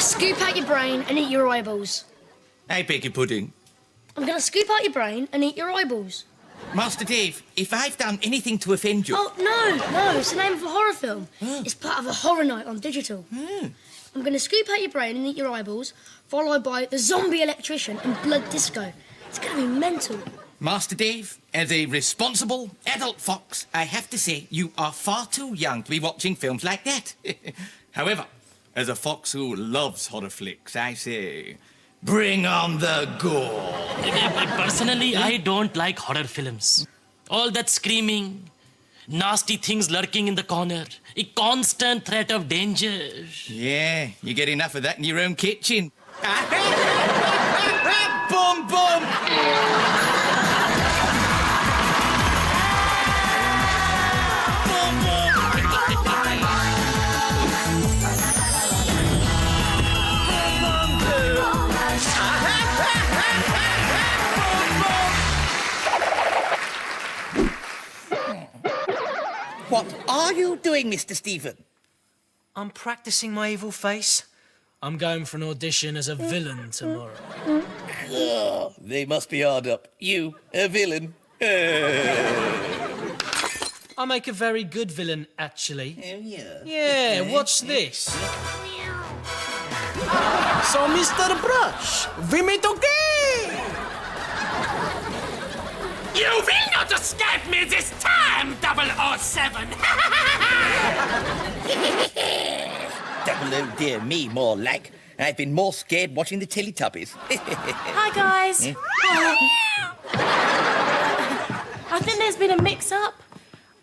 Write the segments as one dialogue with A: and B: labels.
A: to scoop out your brain and eat your eyeballs.
B: I beg your pudding.
A: I'm going to scoop out your brain and eat your eyeballs.
B: Master Dave, if I've done anything to offend you...
A: Oh, no, it's the name of a horror film. It's part of a horror night on digital. I'm going to scoop out your brain and eat your eyeballs, followed by The Zombie Electrician and Blood Disco. It's going to be mental.
B: Master Dave, as a responsible adult fox, I have to say you are far too young to be watching films like that. However, as a fox who loves horror flicks, I say, bring on the gore.
C: Personally, I don't like horror films. All that screaming, nasty things lurking in the corner, a constant threat of danger.
B: Yeah, you get enough of that in your own kitchen. Boom, boom!
D: What are you doing, Mr. Stephen?
E: I'm practicing my evil face. I'm going for an audition as a villain tomorrow.
D: Oh, they must be hard up. You, a villain.
E: I make a very good villain, actually.
D: Oh, yeah.
E: Yeah, watch this. So, Mr. Brush, we meet again!
C: You will not escape me this time, 007!
D: 00 dear me, more like. I've been more scared watching the Teletubbies.
F: Hi, guys. I think there's been a mix-up.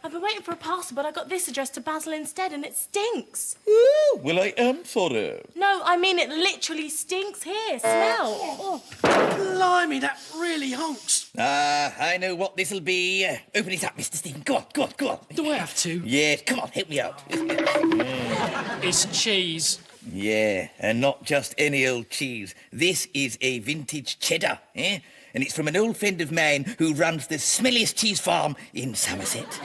F: I've been waiting for a parcel, but I got this addressed to Basil instead, and it stinks.
D: Ooh, well, I am sorry.
F: No, I mean it literally stinks. Here, smell. Oh.
E: Blimey, that really honks.
D: I know what this'll be. Open it up, Mr. Stephen. Go on.
E: Do I have to?
D: Yes, come on, help me out.
E: It's cheese.
D: Yeah, and not just any old cheese. This is a vintage cheddar, eh? And it's from an old friend of mine who runs the smelliest cheese farm in Somerset.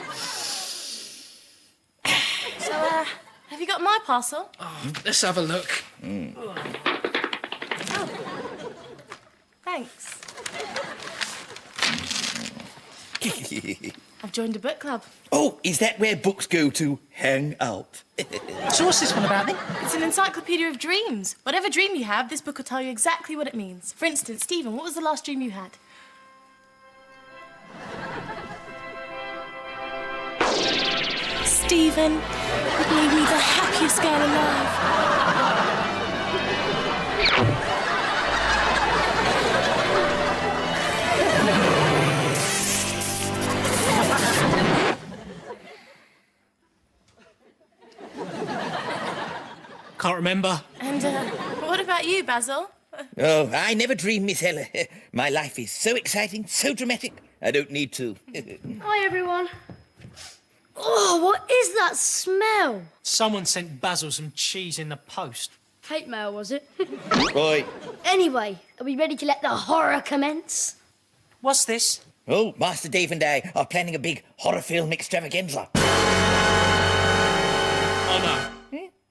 F: So, have you got my parcel?
E: Oh, let's have a look.
F: Oh. Thanks. I've joined a book club.
D: Oh, is that where books go to hang out?
E: So what's this one about, then?
F: It's an encyclopedia of dreams. Whatever dream you have, this book will tell you exactly what it means. For instance, Stephen, what was the last dream you had? Stephen, you made me the happiest girl alive.
E: Can't remember.
F: And what about you, Basil?
D: Oh, I never dream, Miss Ella. My life is so exciting, so dramatic, I don't need to.
A: Hi, everyone. Oh, what is that smell?
E: Someone sent Basil some cheese in the post.
A: Hate mail, was it?
D: Right.
A: Anyway, are we ready to let the horror commence?
E: What's this?
D: Oh, Master Dave and I are planning a big horror film extravaganza.
E: Oh, no.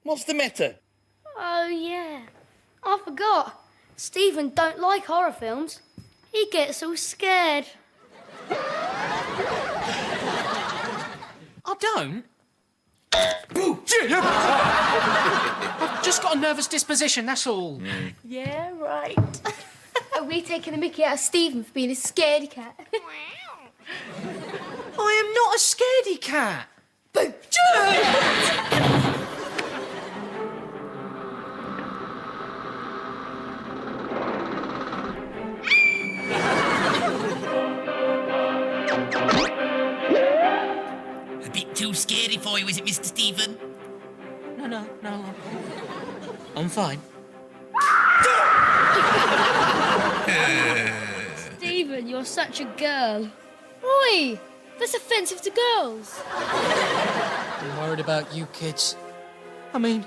D: What's the matter?
A: Oh, yeah. I forgot. Stephen don't like horror films. He gets all scared.
E: I don't. I've just got a nervous disposition, that's all.
F: Yeah, right.
A: Are we taking the mickey out of Stephen for being a scaredy cat?
E: I am not a scaredy cat.
A: Boo!
D: A bit too scary for you, is it, Mr. Stephen?
E: No. I'm fine.
A: Stephen, you're such a girl. Oi! That's offensive to girls.
E: I'm worried about you kids. I mean,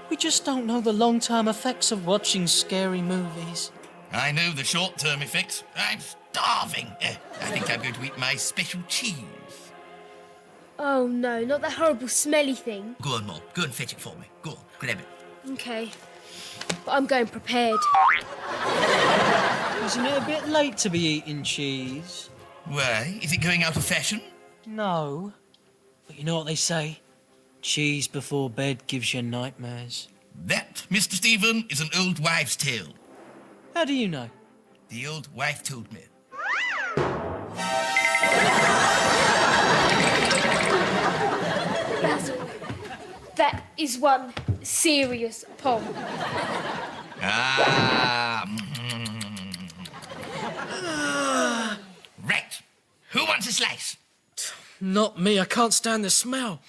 E: we just don't know the long-term effects of watching scary movies.
B: I know the short-term effects. I'm starving. I think I'm going to eat my special cheese.
A: Oh, no, not that horrible smelly thing.
D: Go on, Mom. Go and fetch it for me. Go on, grab it.
A: Okay.
G: but I'm going prepared.
E: Isn't it a bit late to be eating cheese?
D: Why? Is it going out of fashion?
E: No. But you know what they say? Cheese before bed gives you nightmares.
D: That, Mr. Stephen, is an old wives' tale.
E: How do you know?
D: The old wife told me.
G: Basil, that is one serious pom.
D: Ah. Right. Who wants a slice?
E: Not me, I can't stand the smell.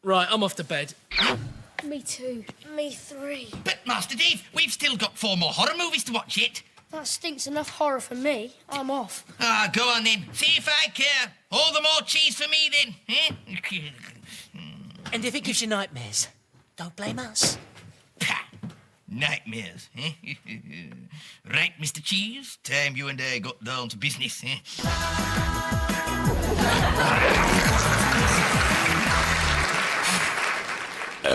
E: Right, I'm off to bed.
G: Me too.
A: Me three.
D: But, Master Dave, we've still got 4 more horror movies to watch yet.
A: That stinks enough horror for me. I'm off.
D: Ah, go on then. See if I care. All the more cheese for me then. Eh?
E: And if it gives you nightmares, don't blame us.
D: Pah! Nightmares, eh? Right, Mr. Cheese, time you and I got down to business, eh? Oh,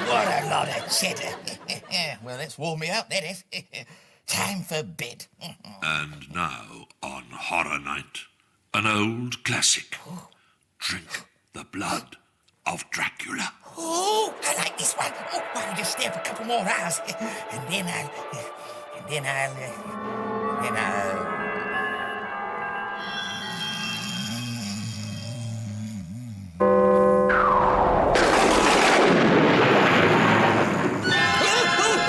D: what a lot of cheddar. Well, that's worn me out, that is. Time for bed.
H: And now, on Horror Night, an old classic. Drink the blood of Dracula.
D: Oh, I like this one. Oh, I'll just stay up a couple more hours. And then I'll...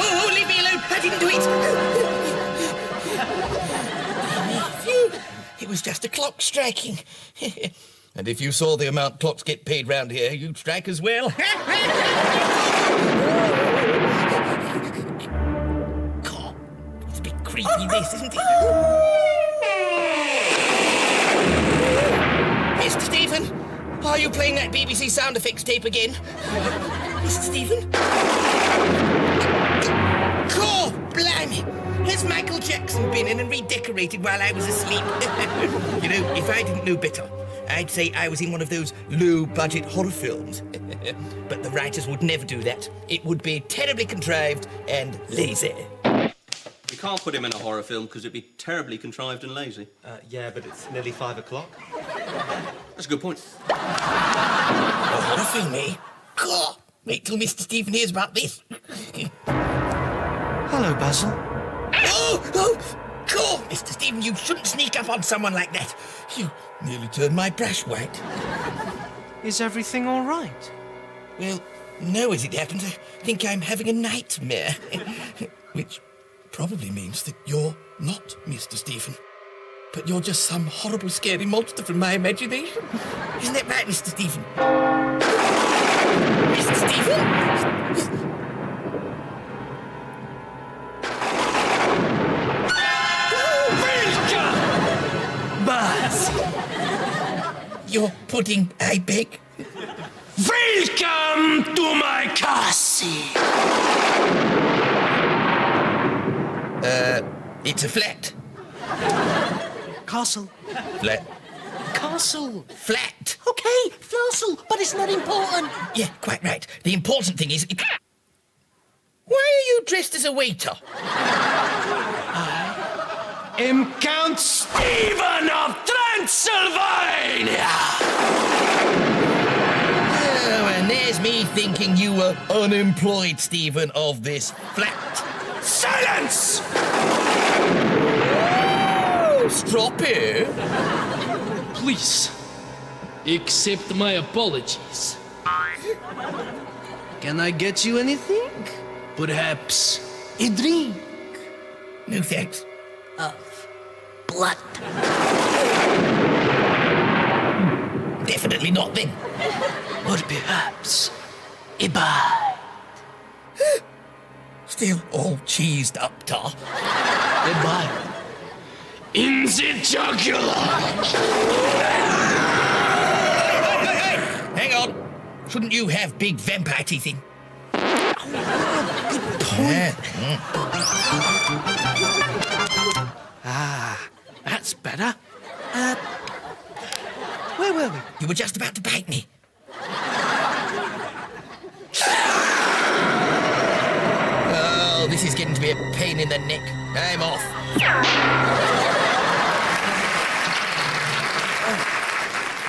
D: Oh, leave me alone. I didn't do it. Phew. It was just a clock striking. And if you saw the amount clocks get paid round here, you'd strike as well. God, it's a bit creepy, this, isn't it? Mr. Stephen, are you playing that BBC sound effects tape again? Mr. Stephen? God, blimey! Has Michael Jackson been in and redecorated while I was asleep? You know, if I didn't know better, I'd say I was in one of those low-budget horror films. But the writers would never do that. It would be terribly contrived and lazy.
I: We can't put him in a horror film because it'd be terribly contrived and lazy.
J: Yeah, but it's nearly 5 o'clock.
I: That's a good point.
D: A horror film, eh? God, wait till Mr. Stephen hears about this.
E: Hello, Basil.
D: Oh, God, Mr. Stephen, you shouldn't sneak up on someone like that. You nearly turned my brush white.
E: Is everything all right?
D: Well, no, as it happens, I think I'm having a nightmare. Which probably means that you're not Mr. Stephen. But you're just some horrible, scary monster from my imagination. Isn't that right, Mr. Stephen? Mr. Stephen?
E: Buzz!
D: Your pudding, I beg.
C: Welcome to my castle.
D: It's a flat.
E: Castle.
D: Flat.
E: Castle.
D: Flat.
E: Okay, castle, but it's not important.
D: Yeah, quite right. The important thing is... Why are you dressed as a waiter?
C: I'm Count Stephen of Transylvania.
D: Oh, and there's me thinking you were unemployed, Stephen, of this flat.
C: Silence!
D: Oh, stroppy.
K: Please, accept my apologies. Can I get you anything? Perhaps a drink?
D: No thanks.
E: Of blood.
D: Definitely not then.
E: Or perhaps a bite.
D: Still all cheesed up, Tar.
K: A bite. In the jugular!
D: Hey! Hang on. Shouldn't you have big vampire teeth in?
E: Good point.
K: That's better.
E: Where were we?
D: You were just about to bite me. This is getting to be a pain in the neck. I'm off.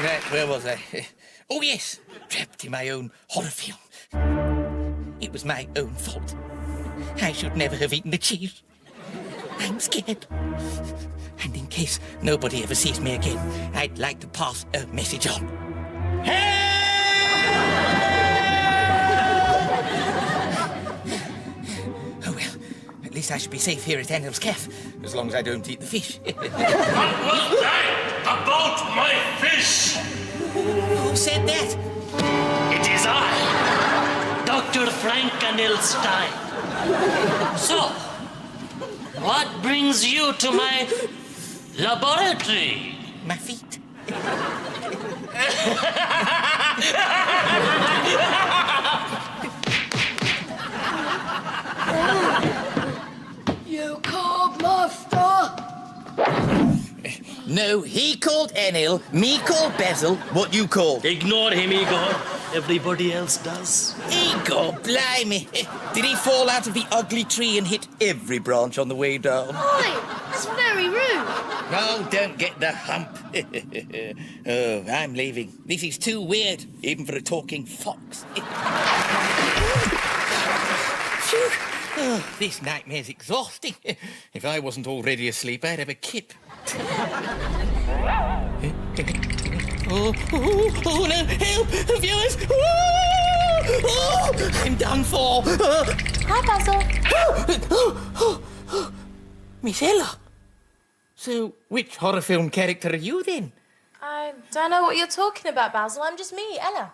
D: Right, where was I? Oh, yes. Trapped in my own horror film. It was my own fault. I should never have eaten the cheese. I'm scared. And in case nobody ever sees me again, I'd like to pass a message on. Oh, well, at least I should be safe here at Daniel's Cafe, as long as I don't eat the fish.
C: What was that about my fish?
D: Who said that?
C: It is I, Dr. Frankenstein. So, what brings you to my laboratory?
D: My feet.
A: You called master?
D: No, he called Enil, me called Basil. What you called?
C: Ignore him, Igor. Everybody else does.
D: Igor, blimey. Did he fall out of the ugly tree and hit every branch on the way down?
A: Oi, that's very rude.
D: Oh, don't get the hump. Oh, I'm leaving. This is too weird, even for a talking fox. Phew. Oh, this nightmare's exhausting. If I wasn't already asleep, I'd have a kip. Oh, no, help, viewers! Oh, I'm done for.
F: Hi, Basil.
D: Miss Ella. So, which horror film character are you then?
F: I don't know what you're talking about, Basil. I'm just me, Ella.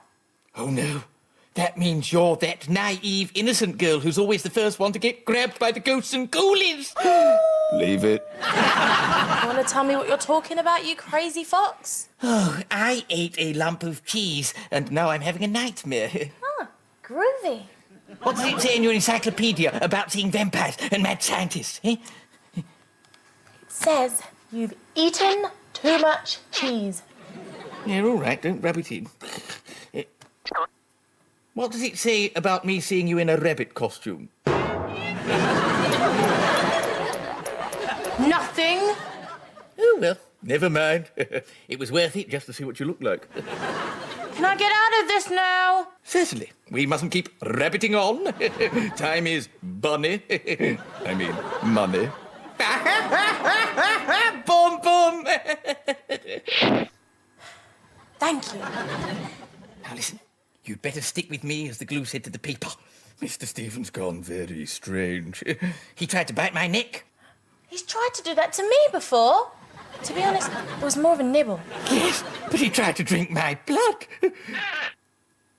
D: Oh no, that means you're that naive, innocent girl who's always the first one to get grabbed by the ghosts and ghoulies. Leave it.
F: You want to tell me what you're talking about, you crazy fox?
D: Oh, I ate a lump of cheese and now I'm having a nightmare.
F: Ah, groovy.
D: What does it say in your encyclopedia about seeing vampires and mad scientists, eh?
F: It says you've eaten too much cheese.
D: Yeah, all right, don't rub it in. What does it say about me seeing you in a rabbit costume?
F: Nothing.
D: Oh, well, never mind. It was worth it just to see what you look like.
F: Can I get out of this now?
D: Certainly. We mustn't keep rabbiting on. Time is bunny. I mean, money. Boom, boom.
F: Thank you.
D: Now listen, you'd better stick with me, as the glue said to the paper. Mr. Stephen's gone very strange. He tried to bite my neck.
F: He's tried to do that to me before. To be honest, it was more of a nibble.
D: Yes, but he tried to drink my blood.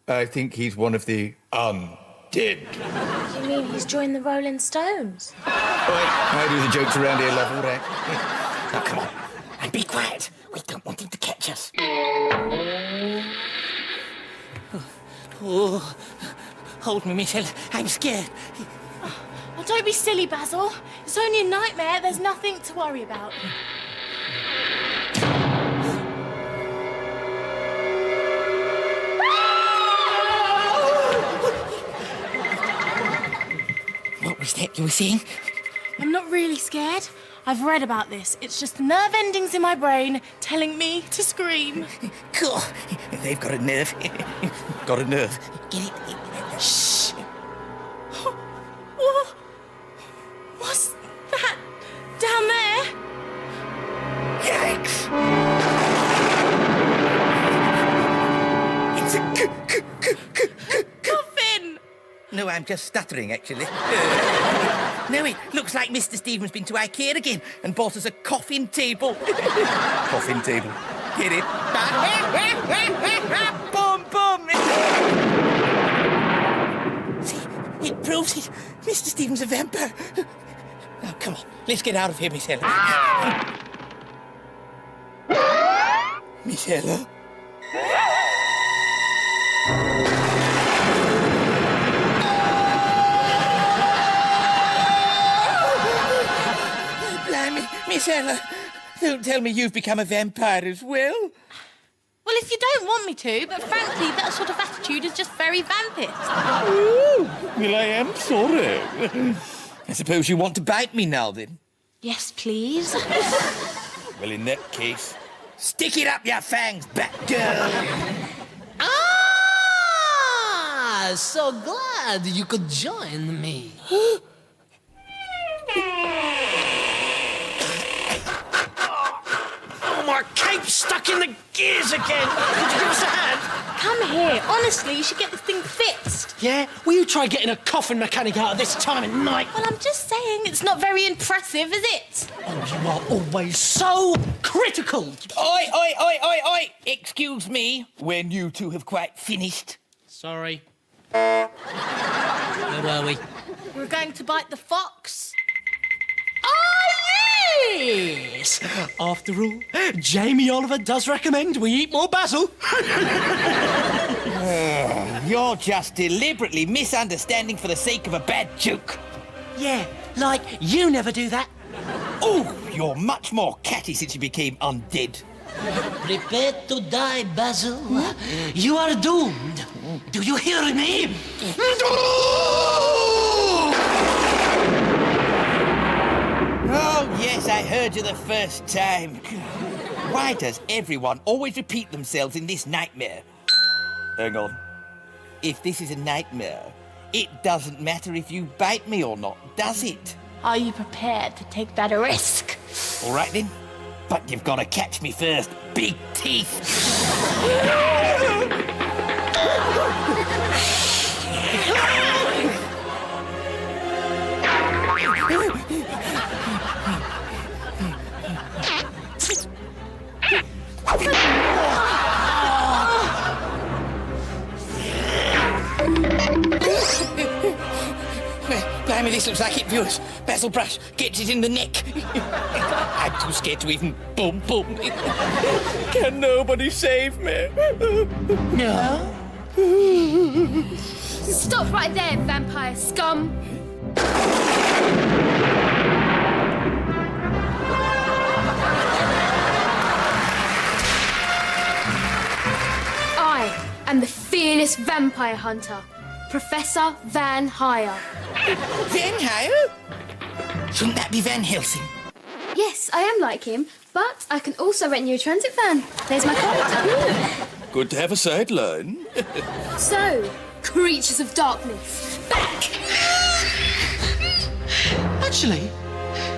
D: I think he's one of the undead.
F: You mean he's joined the Rolling Stones?
D: All right, I do the jokes around here, love, all right? Now, come on, and be quiet. We don't want him to catch us. Oh, hold me, Miss Ella. I'm scared.
F: Oh, don't be silly, Basil. It's only a nightmare. There's nothing to worry about.
D: What was that you were saying?
F: I'm not really scared. I've read about this. It's just nerve endings in my brain telling me to scream.
D: Cool. They've got a nerve. Got a nerve. Get it? Shh.
F: What's that down there?
D: Yikes. It's a
F: Coffin!
D: No, I'm just stuttering, actually. No, it looks like Mr. Stephen's been to IKEA again and bought us a coffin table. Coffin table. Get it? Boom, boom. See, it proves it. Mr. Stephen's a vampire. Now, come on. Let's get out of here, Miss Ella. Miss Ella? Miss Ella, don't tell me you've become a vampire as well.
F: Well, if you don't want me to, but frankly, that sort of attitude is just very vampist.
D: Oh, well, I am sorry.
B: I suppose you want to bite me now, then?
F: Yes, please.
B: Well, in that case, stick it up your fangs, Batgirl!
E: Ah, so glad you could join me.
K: Oh, my cape's stuck in the gears again. Could you give us a hand?
F: Come here. Honestly, you should get this thing fixed.
K: Yeah? Will you try getting a coffin mechanic out of this time of night?
F: Well, I'm just saying, it's not very impressive, is it?
K: Oh, you are always so critical.
B: Oi, oi, oi, oi, oi! Excuse me, when you two have quite finished.
E: Sorry. Where were we?
F: We're going to bite the fox.
K: Ah, yes! After all, Jamie Oliver does recommend we eat more basil.
B: You're just deliberately misunderstanding for the sake of a bad joke.
K: Yeah, like you never do that.
B: Oh, you're much more catty since you became undead.
E: Prepare to die, Basil. You are doomed. Do you hear me?
B: Oh, yes, I heard you the first time. Why does everyone always repeat themselves in this nightmare? Hang on. If this is a nightmare, it doesn't matter if you bite me or not, does it?
F: Are you prepared to take that risk?
B: All right, then. But you've got to catch me first, big teeth. Blimey, this looks like it, viewers. Basil Brush gets it in the neck. I'm too scared to even boom. Can nobody save me?
E: No.
G: Stop right there, vampire scum. I am the fearless vampire hunter, Professor Van Hire.
B: Van Hire? Shouldn't that be Van Helsing?
G: Yes, I am like him, but I can also rent you a transit van. There's my card.
B: Good to have a sideline.
G: So, creatures of darkness, back!
E: Actually,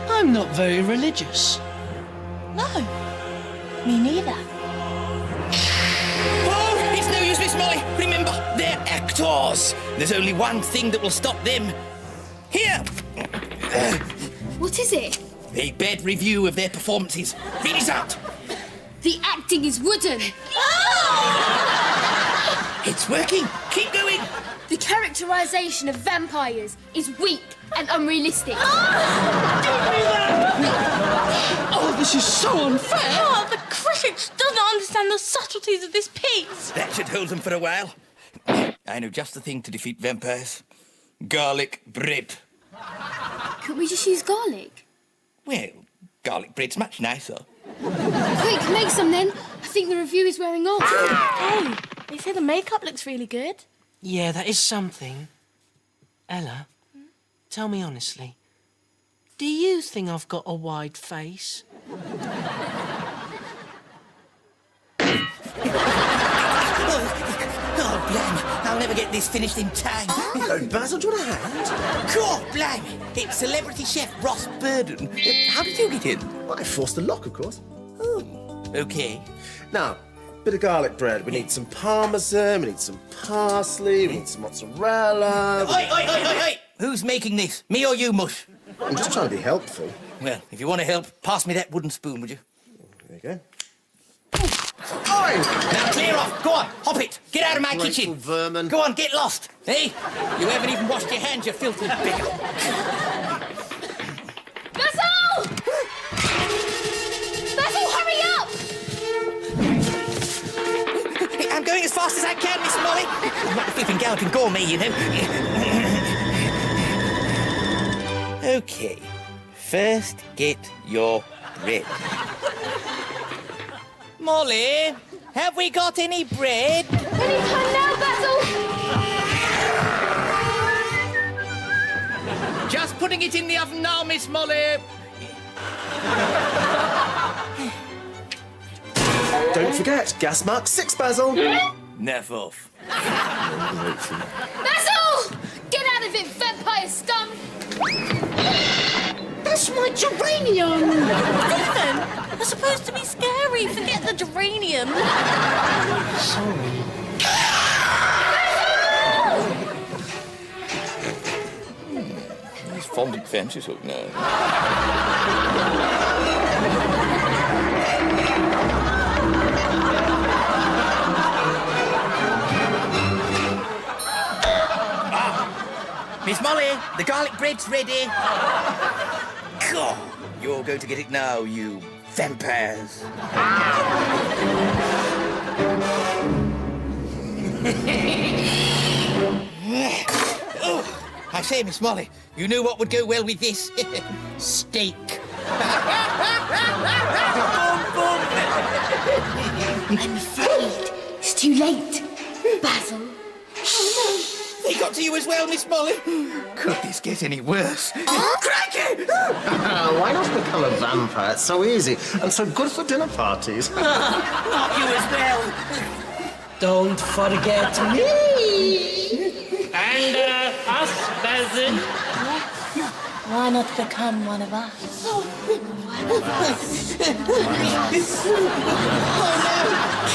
E: I'm not very religious.
F: No, me neither.
B: Oh, it's no use, Miss Molly. Remember, they're actors. There's only one thing that will stop them. Here,
G: What is it?
B: a bad review of their performances. Read it out.
G: The acting is wooden.
B: It's working. Keep going.
G: The characterization of vampires is weak and unrealistic.
K: Oh, this is so unfair.
F: Oh, the critics do not understand the subtleties of this piece.
B: That should hold them for a while. I know just the thing to defeat vampires. Garlic bread.
G: Couldn't we just use garlic?
B: Well, garlic bread's much nicer.
G: Quick, make some then. I think the review is wearing off.
F: Hey, they say the makeup looks really good.
E: Yeah, that is something. Ella, tell me honestly, do you think I've got a wide face?
B: Oh, blimey, I'll never get this finished in time.
J: Hello, Basil, do you want a hand?
B: God, blimey, it's celebrity chef Ross Burden. How did you get in?
J: Well, I forced the lock, of course.
B: Okay.
J: Now, bit of garlic bread. We need some parmesan, we need some parsley, we need some mozzarella.
B: Oi! Who's making this? Me or you, Mush?
J: I'm just trying to be helpful.
B: Well, if you want to help, pass me that wooden spoon, would you?
J: There you go.
B: Now clear off. Go on, hop it. Get out of my
J: Ungrateful
B: kitchen.
J: vermin.
B: Go on, get lost. Hey, you haven't even washed your hands, you filthy beggar.
G: Basil! Basil, hurry up!
B: I'm going as fast as I can, Miss Molly. I'm not the flipping gouging gourmet, you know. Okay, first get your bread. Molly, have we got any bread?
G: Anytime now, Basil!
B: Just putting it in the oven now, Miss Molly.
J: Don't forget, gas mark 6, Basil.
B: Neff off.
G: Basil! Get out of it, vampire scum!
K: That's my geranium!
F: Stephen, they're supposed to be scary. Forget the geranium.
K: Sorry.
B: He's fondant fences hook now.
D: Miss Molly, the garlic bread's ready. God, you're going to get it now, you vampires. Oh, I say, Miss Molly, you knew what would go well with this? Steak.
G: I'm afraid it's too late, Basil.
D: They got to you as well, Miss Molly. Could this get any worse? Crikey!
J: Why not become a vampire? It's so easy and so good for dinner parties.
D: Not you as well.
K: Don't forget me!
C: And us, Basil.
F: Why not become one of us?
D: Oh no!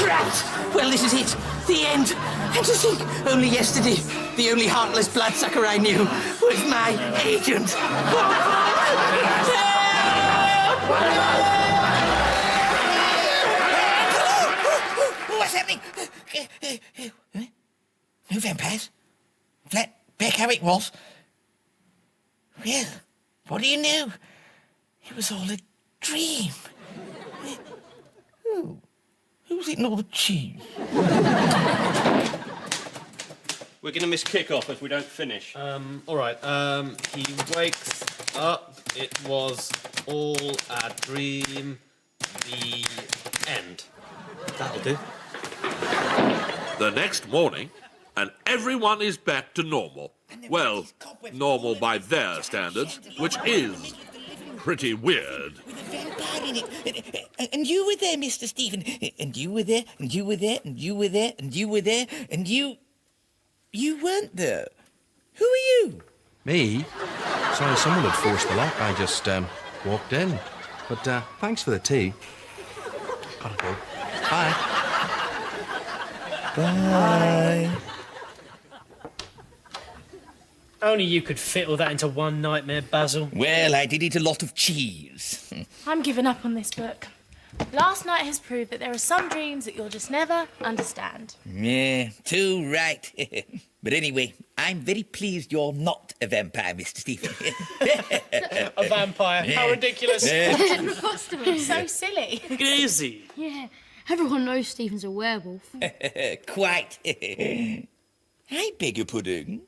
D: Trapped! Well, this is it. The end. And to think, only yesterday, the only heartless bloodsucker I knew was my agent. What's happening? No vampires? Flat back how it was? Well, what do you know? It was all a dream. Oh, who's eating all the cheese?
I: We're going to miss kick-off if we don't finish.
L: All right. He wakes up. It was all a dream. The end. That'll do.
H: The next morning, and everyone is back to normal. Well, normal by their standards, which is pretty weird.
D: With a vampire in it. And you were there, Mr. Stephen. And you were there, and you were there, and you were there, and you were there, and you weren't there. Who are you?
M: Me? Sorry, someone had forced the lock. I just walked in. But thanks for the tea. Gotta go. Bye.
D: Bye.
E: Only you could fit all that into one nightmare, Basil.
D: Well, I did eat a lot of cheese.
F: I'm giving up on this book. Last night has proved that there are some dreams that you'll just never understand.
D: Yeah, too right. But anyway, I'm very pleased you're not a vampire, Mr. Stephen.
E: A vampire? How ridiculous.
F: So silly.
C: Crazy.
A: Yeah, everyone knows Stephen's a werewolf.
D: Quite. I beg your pudding.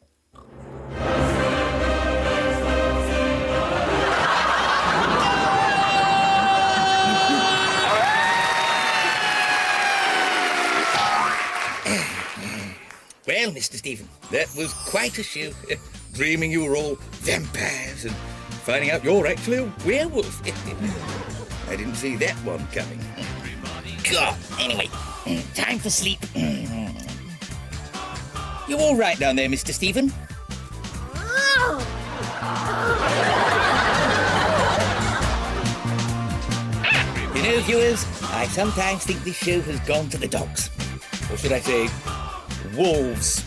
D: Well, Mr. Stephen, that was quite a show. Dreaming you were all vampires and finding out you're actually a werewolf. I didn't see that one coming. God, anyway, time for sleep. You all right down there, Mr. Stephen? You know, viewers, I sometimes think this show has gone to the dogs. Or should I say, wolves.